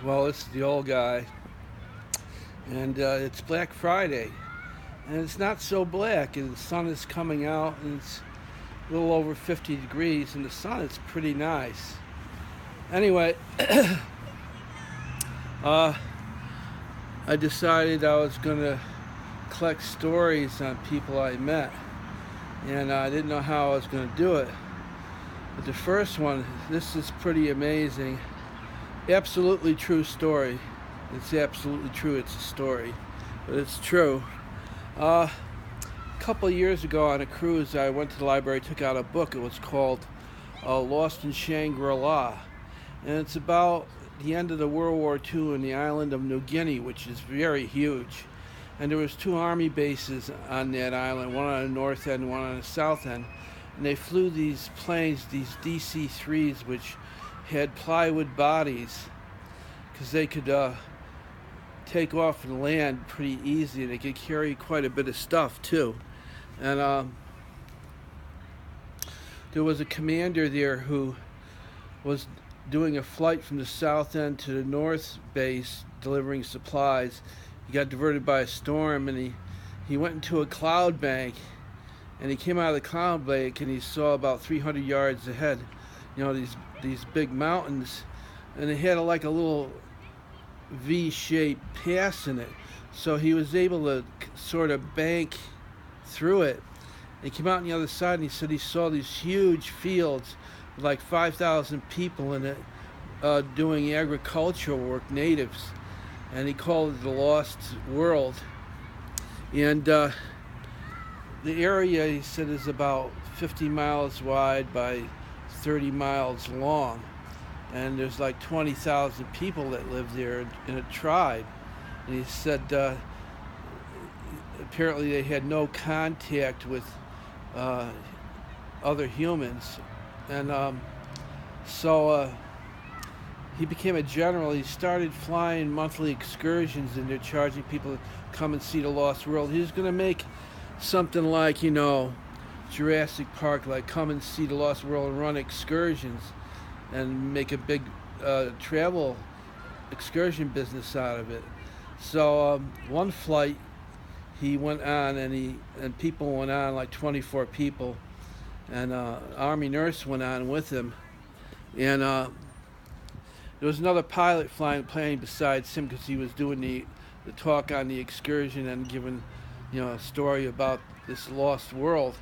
Well, it's the old guy, and it's Black Friday, and it's not so black, and the sun is coming out, and it's a little over 50 degrees, and the sun is pretty nice. Anyway, uh, I decided I was going to collect stories on people I met, and I didn't know how I was going to do it. But the first one, this is pretty amazing. Absolutely true story. It's absolutely true. It's a story, but it's true. A couple of years ago on a cruise, I went to the library, took out a book. It was called Lost in Shangri-La, and it's about the end of the World War II in the island of New Guinea, which is very huge. And there was two army bases on that island, one on the north end, one on the south end. And they flew these planes, these DC-3s, which had plywood bodies, because they could take off and land pretty easy. They could carry quite a bit of stuff too. And there was a commander there who was doing a flight from the south end to the north base, delivering supplies. He got diverted by a storm, and he went into a cloud bank, and he came out of the cloud bank, and he saw about 300 yards ahead, these big mountains, and it had like a little V-shaped pass in it. So he was able to sort of bank through it. And he came out on the other side, and he said he saw these huge fields with like 5,000 people in it doing agricultural work, natives. And he called it the Lost World. And the area, he said, is about 50 miles wide by 30 miles long. And there's like 20,000 people that live there in a tribe. And he said apparently they had no contact with other humans. And so he became a general. He started flying monthly excursions, and they're charging people to come and see the Lost World. He was going to make something like, Jurassic Park, like come and see the Lost World and run excursions and make a big travel excursion business out of it. So one flight he went on, and people went on, like 24 people, and Army nurse went on with him, and there was another pilot flying the plane besides him, because he was doing the talk on the excursion and giving a story about this lost world.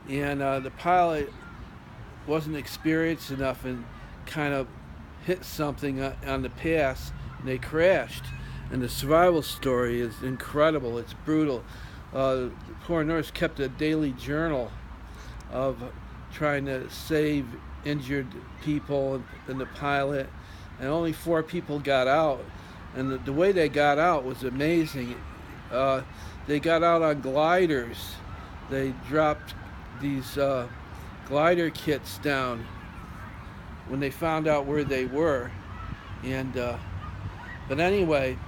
And the pilot wasn't experienced enough and kind of hit something on the pass, and they crashed. And the survival story is incredible. It's brutal. The poor nurse kept a daily journal of trying to save injured people and the pilot, and only 4 people got out. And the way they got out was amazing. They got out on gliders. They dropped these glider kits down when they found out where they were. And but anyway,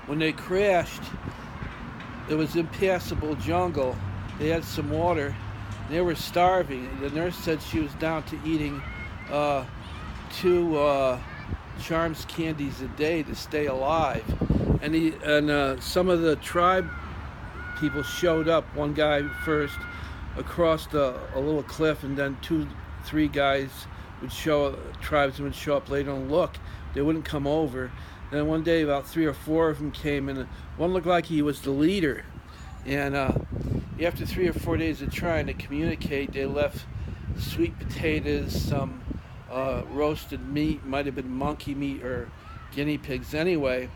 when they crashed, it was impassable jungle. They had some water. They were starving. The nurse said she was down to eating 2 Charms candies a day to stay alive. And some of the tribe people showed up. One guy first across a little cliff, and then 2-3 guys tribesmen would show up later and look. They wouldn't come over. Then one day about 3 or 4 of them came, and one looked like he was the leader. And after 3 or 4 days of trying to communicate, they left sweet potatoes, some roasted meat, might have been monkey meat or guinea pigs. Anyway,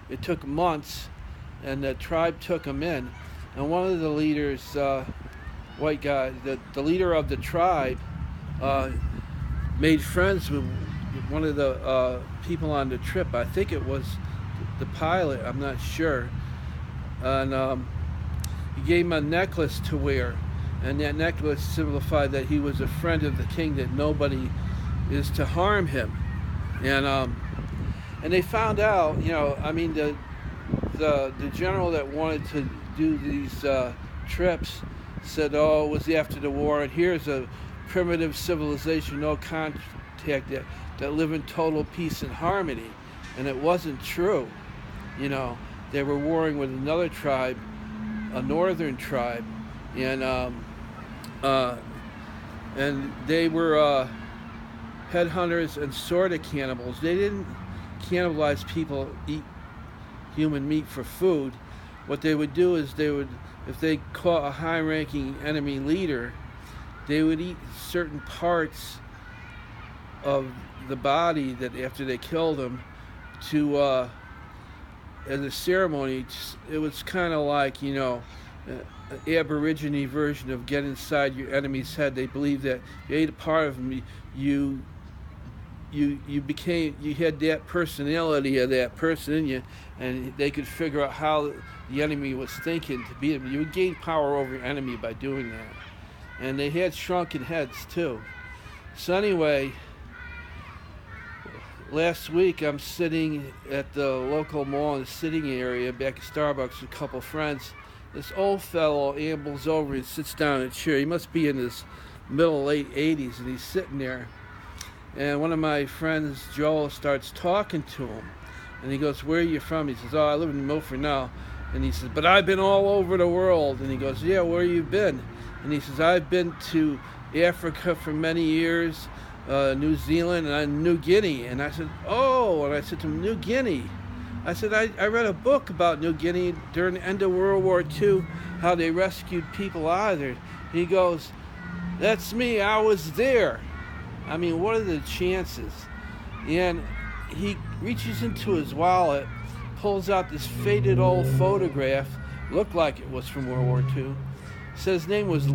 it took months, and the tribe took them in. And one of the leaders, white guy, the leader of the tribe, made friends with one of the people on the trip. I think it was the pilot, I'm not sure. And he gave him a necklace to wear, and that necklace signified that he was a friend of the king, that nobody is to harm him. And they found out, the general that wanted to do these trips said, oh, it was after the war, and here's a primitive civilization, no contact, that live in total peace and harmony. And it wasn't true. You know, they were warring with another tribe, a northern tribe, and they were headhunters and sort of cannibals. They didn't cannibalize people, eat human meat for food. What they would do is if they caught a high-ranking enemy leader, they would eat certain parts of the body that after they killed him to as a ceremony. It was kind of like, you know, an Aborigine version of get inside your enemy's head. They believed that if you ate a part of him, you had that personality of that person in you, and they could figure out how the enemy was thinking to beat him. You would gain power over your enemy by doing that. And they had shrunken heads too. So anyway, last week I'm sitting at the local mall in the sitting area back at Starbucks with a couple friends. This old fellow ambles over and sits down in a chair. He must be in his middle, late 80s, and he's sitting there. And one of my friends, Joel, starts talking to him. And he goes, "Where are you from?" He says, "Oh, I live in Milford now." And he says, "But I've been all over the world." And he goes, "Yeah, where you been?" And he says, "I've been to Africa for many years, New Zealand, and New Guinea." And I said, "Oh," and I said to him, "New Guinea?" I said, I read a book about New Guinea during the end of World War II, how they rescued people out of there." He goes, "That's me, I was there." I mean, what are the chances? And he reaches into his wallet, pulls out this faded old photograph, looked like it was from World War II. Said his name was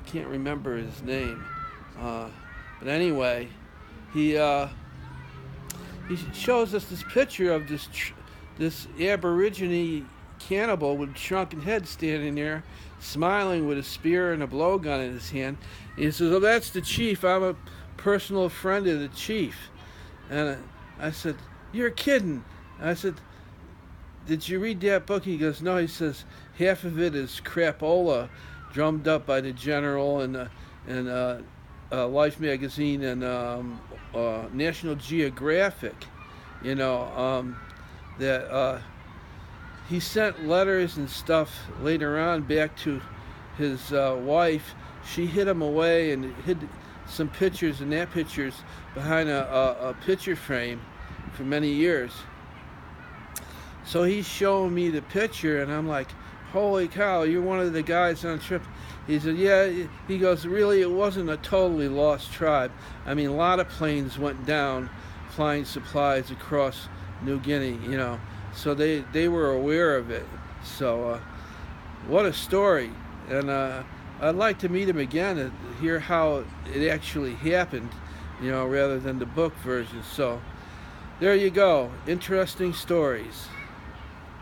can't remember his name, but anyway, he shows us this picture of this Aborigine cannibal with shrunken head standing there, smiling with a spear and a blowgun in his hand. And he says, "Oh, that's the chief. I'm a personal friend of the chief." And I said, "You're kidding." I said, "Did you read that book?" He goes, "No." He says, "Half of it is crapola, drummed up by the General and Life magazine and National Geographic. You know, that he sent letters and stuff later on back to his wife. She hid him away and hid some pictures, and that pictures behind a picture frame for many years. So he's showing me the picture, and I'm like, "Holy cow, you're one of the guys on the trip." He said, "Yeah." He goes, "Really, it wasn't a totally lost tribe. I mean, a lot of planes went down flying supplies across New Guinea, you know. So they were aware of it." So what a story. And I'd like to meet him again and hear how it actually happened, you know, rather than the book version. So there you go. Interesting stories.